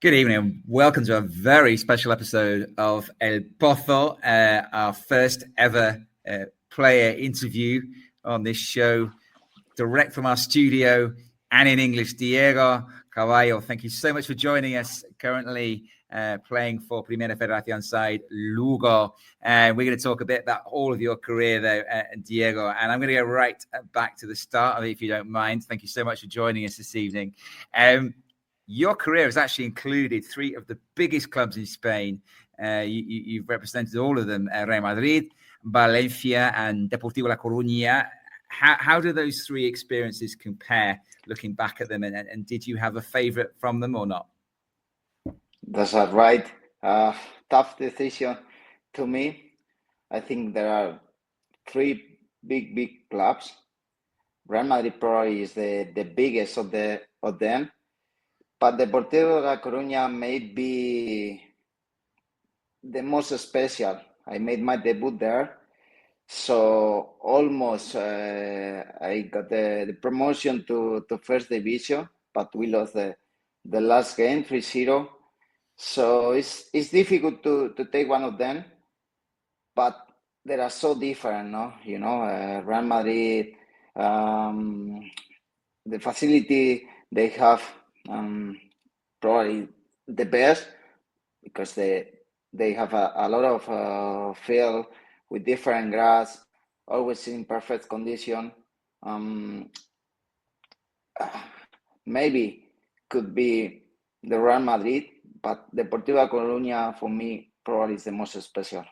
Good evening and welcome to a very special episode of El Pozo, our first ever player interview on this show, direct from our studio and in English. Diego Caballo, thank you so much for joining us. Currently playing for Primera Federación side Lugo. We're going to talk a bit about all of your career though, Diego, and I'm going to go right back to the start of it if you don't mind. Thank you so much for joining us this evening. Your career has actually included three of the biggest clubs in Spain. You've represented all of them, Real Madrid, Valencia and Deportivo de La Coruna. How do those three experiences compare, looking back at them? And did you have a favourite from them or not? That's right. Tough decision to me. I think there are three big clubs. Real Madrid probably is the biggest of them. But Deportivo de La Coruna may be the most special. I made my debut there. So almost I got the promotion to first division, but we lost the last game 3-0. So it's difficult to take one of them, but they are so different, no? You know, Real Madrid, the facility they have, probably the best because they have a lot of field with different grass, always in perfect condition. Maybe could be the Real Madrid, but Deportivo de La Coruna for me probably is the most special.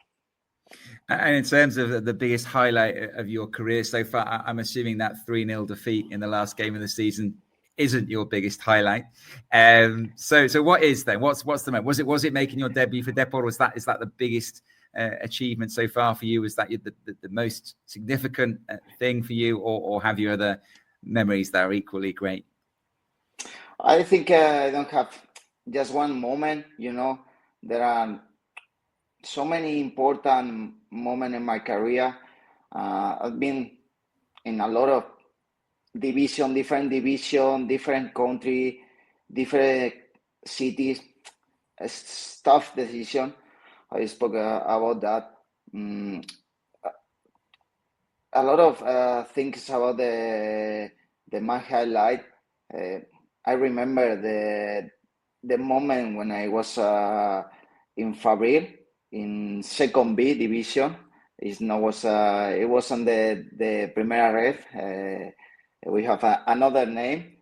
And in terms of the biggest highlight of your career so far, I'm assuming that 3-0 defeat in the last game of the season isn't your biggest highlight. So what is then? What's the moment? Was it making your debut for Depor? Is that the biggest achievement so far for you? Is that the most significant thing for you, or have you other memories that are equally great? I think I don't have just one moment. You know, there are so many important moments in my career. I've been in a lot of different country, different cities. It's tough decision. I spoke about that. A lot of things about my highlight. I remember the moment when I was in Fabril in second B division. It was on the Primera RFEF. We have another name.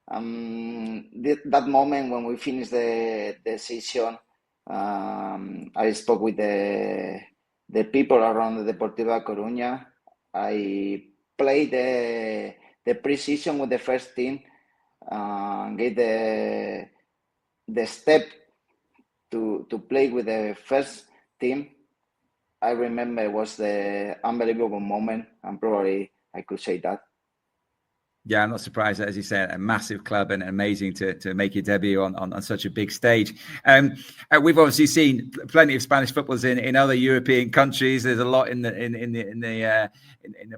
That moment when we finished the season, I spoke with the people around the Deportivo de La Coruna. I played the pre-season with the first team, get the step to play with the first team. I remember it was the unbelievable moment, and probably I could say that. Yeah, I'm not surprised that, as you said, a massive club and amazing to make your debut on such a big stage. We've obviously seen plenty of Spanish footballers in other European countries. There's a lot in the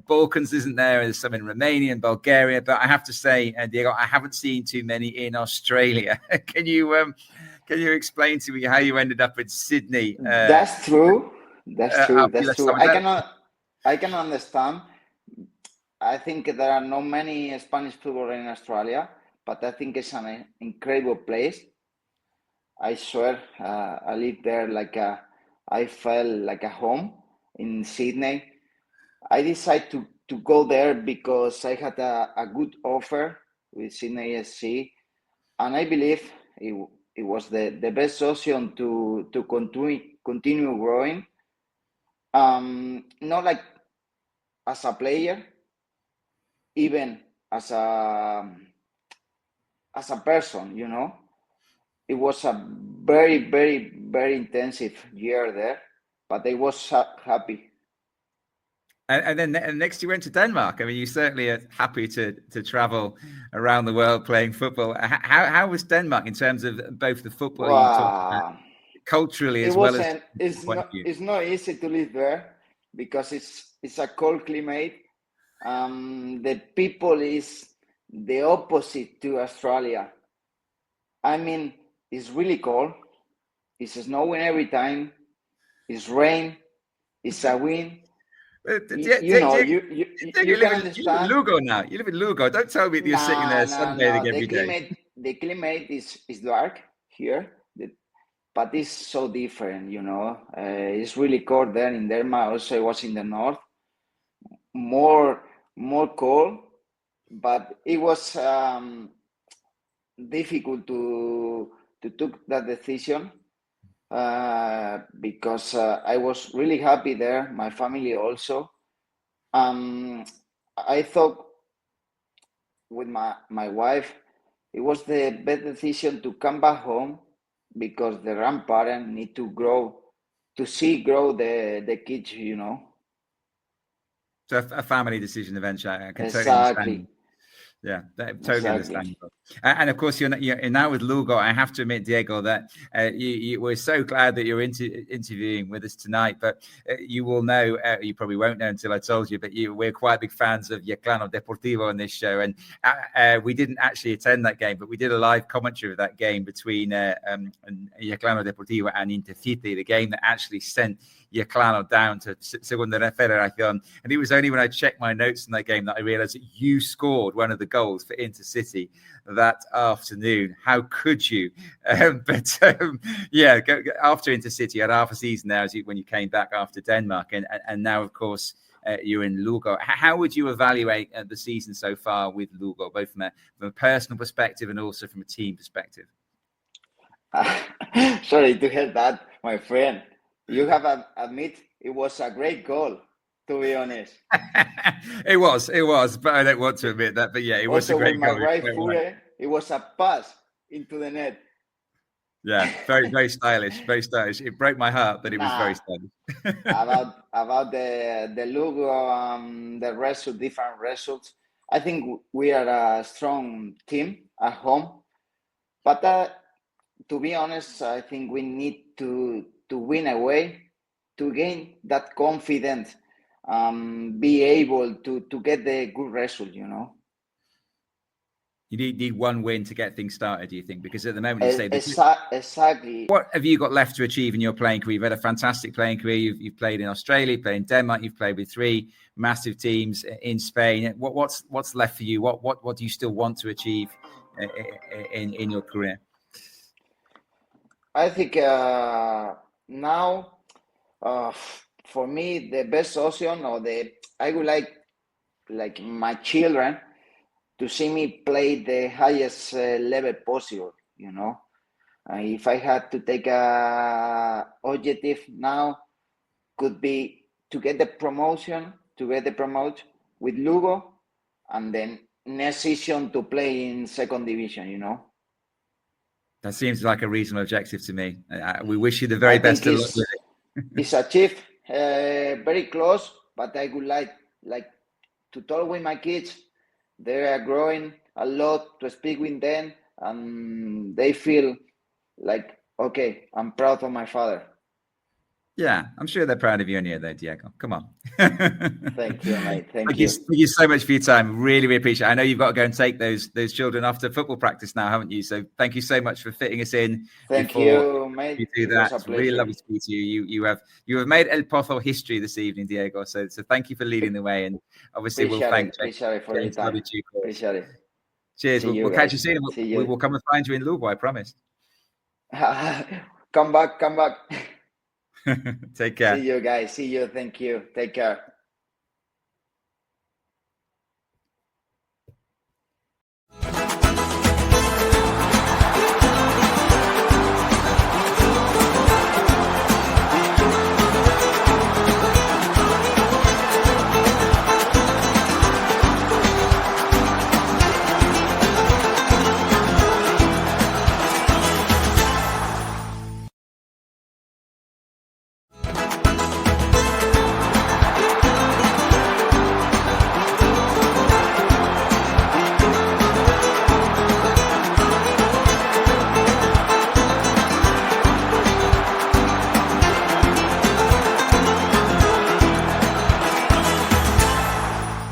Balkans, isn't there? There's some in Romania and Bulgaria. But I have to say, Diego, I haven't seen too many in Australia. Can you explain to me how you ended up in Sydney? That's true. That's true. I can understand. I think there are not many Spanish footballers in Australia, but I think it's an incredible place. I swear, I lived there I felt like a home in Sydney. I decided to go there because I had a good offer with Sydney SC, and I believe it was the best option to continue growing. Not like as a player, even as a person, you know. It was a very, very, very intensive year there, but I was happy. And then next you went to Denmark. I mean, you certainly are happy to travel around the world playing football. How was Denmark in terms of both the football you talked about, culturally as well as it's not easy to live there because it's a cold climate. The people is the opposite to Australia. I mean, it's really cold. It's snowing every time. It's rain. It's a wind. You know, you live can in understand. Lugo now. You live in Lugo. Don't tell me that you're sitting there sunbathing every day. The climate is dark here, but it's so different, you know. It's really cold there in Denmark. Also, it was in the north, more cold, but it was difficult to took that decision because I was really happy there. My family also. I thought with my wife, it was the best decision to come back home because the grandparents need to grow the kids, you know. So a family decision eventually. I can totally Exactly. understand. Yeah, totally understandable. And of course, you're now with Lugo. I have to admit, Diego, that we're so glad that you're interviewing with us tonight. But you will know, you probably won't know until I told you, but we're quite big fans of Yeclano Deportivo on this show. And we didn't actually attend that game, but we did a live commentary of that game between Yeclano Deportivo and Intercity, the game that actually sent Yeclano down to Segunda Federación. And it was only when I checked my notes in that game that I realized that you scored one of the goals for Intercity that afternoon. How could you? But after Intercity, you had half a season there when you came back after Denmark. And now, of course, you're in Lugo. How would you evaluate the season so far with Lugo, both from a personal perspective and also from a team perspective? Sorry to hear that, my friend. You have to admit it was a great goal, to be honest. It was, but I don't want to admit that. But yeah, it was also, a great goal. Also, with my right foot, it was a pass into the net. Yeah, very, very stylish, very stylish. It broke my heart, but it was very stylish. about the Lugo, the different results. I think we are a strong team at home, but to be honest, I think we need to win away to gain that confidence, be able to get the good result, you know. You need one win to get things started, do you think? Because at the moment, you say exactly. What have you got left to achieve in your playing career? You've had a fantastic playing career. You've played in Australia, you've played in Denmark, you've played with 3 massive teams in Spain. What's left for you? What do you still want to achieve in your career? I think now, for me, the best option I would like my children to see me play the highest level possible, you know. If I had to take a objective now, could be to get the promotion with Lugo, and then next season to play in second division, you know. That seems like a reasonable objective to me. We wish you the very best of luck with it. It's achieved very close, but I would like to talk with my kids. They are growing a lot, to speak with them, and they feel like, okay, I'm proud of my father. Yeah, I'm sure they're proud of you and you, though, Diego. Come on. Thank you, mate. Thank you. Thank you so much for your time. Really, really appreciate it. I know you've got to go and take those children off to football practice now, haven't you? So thank you so much for fitting us in. Thank you, mate. You do that. It's really lovely to speak to you. You have made El Pozo history this evening, Diego. So thank you for leading the way. And obviously, we'll thank you for your time. Appreciate it. Cheers. We'll catch you soon. We will come and find you in Lugo, I promise. Come back. Take care. See you guys. See you. Thank you. Take care.